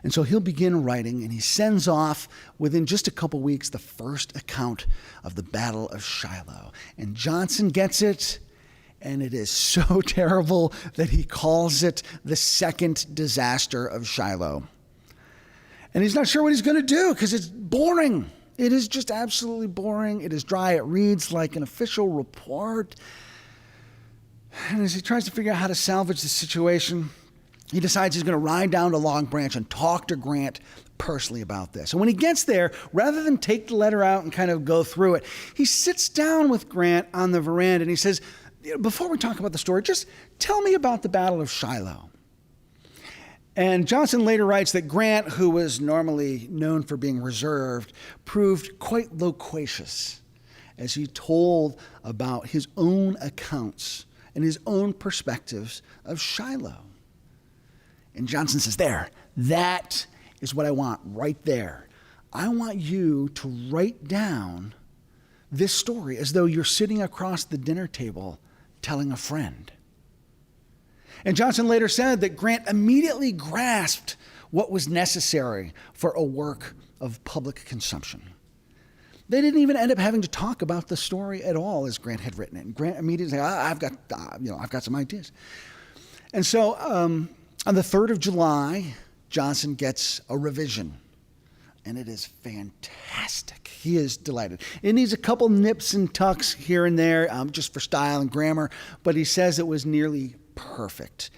And so he'll begin writing, and he sends off within just a couple weeks the first account of the Battle of Shiloh. And Johnson gets it, and it is so terrible that he calls it the second disaster of Shiloh. And he's not sure what he's going to do because it's boring. It is just absolutely boring. It is dry. It reads like an official report. And as he tries to figure out how to salvage the situation, he decides he's going to ride down to Long Branch and talk to Grant personally about this. And when he gets there, rather than take the letter out and kind of go through it, he sits down with Grant on the veranda and he says, before we talk about the story, just tell me about the Battle of Shiloh. And Johnson later writes that Grant, who was normally known for being reserved, proved quite loquacious as he told about his own accounts and his own perspectives of Shiloh. And Johnson says, that is what I want right there. I want you to write down this story as though you're sitting across the dinner table telling a friend. And Johnson later said that Grant immediately grasped what was necessary for a work of public consumption. They didn't even end up having to talk about the story at all as Grant had written it. And Grant immediately said, I've got some ideas. And so on the 3rd of July, Johnson gets a revision. And it is fantastic. He is delighted. It needs a couple nips and tucks here and there just for style and grammar, but he says it was nearly perfect.